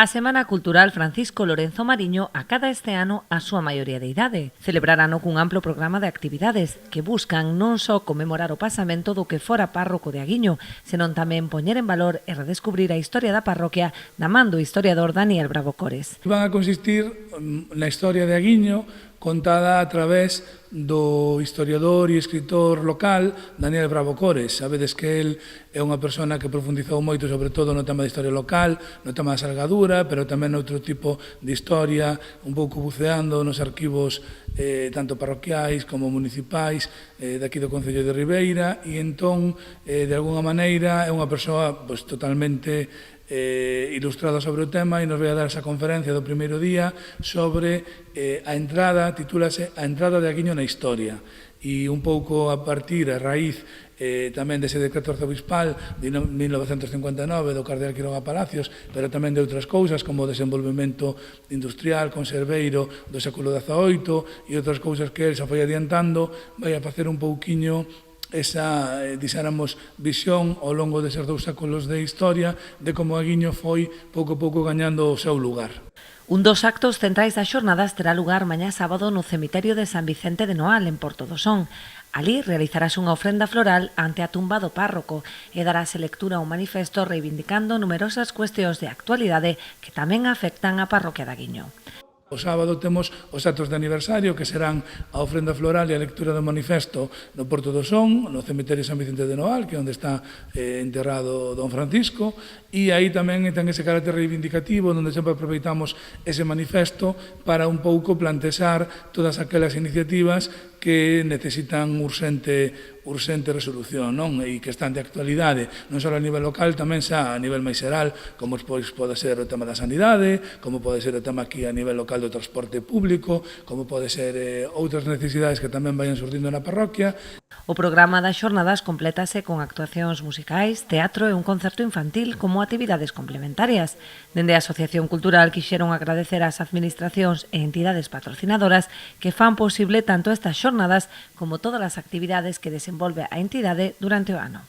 A Semana Cultural Francisco Lorenzo Mariño acada este ano a súa maioría de idade. Celebrarano cun amplo programa de actividades que buscan non só conmemorar o pasamento do que fora párroco de Aguiño, senón tamén poñer en valor e redescubrir a historia da parroquia da man do historiador Daniel Bravo Cores. Van a consistir na historia de Aguiño contada a través do historiador e escritor local Daniel Bravo Cores. Sabedes que el é unha persona que profundizou moito sobre todo no tema da historia local, no tema da salgadura, pero tamén noutro tipo de historia, un pouco buceando nos arquivos tanto parroquiais como municipais daqui do Concello de Ribeira, e entón, de alguna maneira, é unha persoa totalmente ilustrada sobre o tema e nos vai a dar esa conferencia do primeiro día sobre a entrada, titúlase A entrada de Aguiño na historia, e un pouco a partir, a raíz tamén dese decreto arzobispal de 1959 do cardeal Quiroga Palacios, pero tamén de outras cousas como o desenvolvemento industrial, conserveiro do século XVIII e outras cousas que el xa foi adiantando, vai a facer un pouquiño esa, dixéramos, visión ao longo deses 2 séculos de historia de como Aguiño foi pouco a pouco gañando o seu lugar. Un dos actos centrais das xornadas terá lugar mañá sábado no cemiterio de San Vicente de Noal, en Porto do Son. Alí realizarase unha ofrenda floral ante a tumba do párroco e darase lectura a un manifesto reivindicando numerosas cuestións de actualidade que tamén afectan a parroquia de Aguiño. O sábado temos os actos de aniversario, que serán a ofrenda floral e a lectura do manifesto no Porto do Son, no cemiterio San Vicente de Noal, que é onde está enterrado don Francisco, e aí tamén ten ese carácter reivindicativo, onde sempre aproveitamos ese manifesto para un pouco plantexar todas aquelas iniciativas que necesitan urxente resolución, non? E que están de actualidade, non só a nivel local, tamén xa a nivel máis xeral, como pode ser o tema da sanidade, como pode ser o tema aquí a nivel local do transporte público, como pode ser outras necesidades que tamén vayan surdindo na parroquia. O programa das xornadas complétase con actuacións musicais, teatro e un concerto infantil como actividades complementarias. Dende a Asociación Cultural quixeron agradecer ás administracións e entidades patrocinadoras que fan posible tanto estas xornadas como todas as actividades que desenvolve a entidade durante o ano.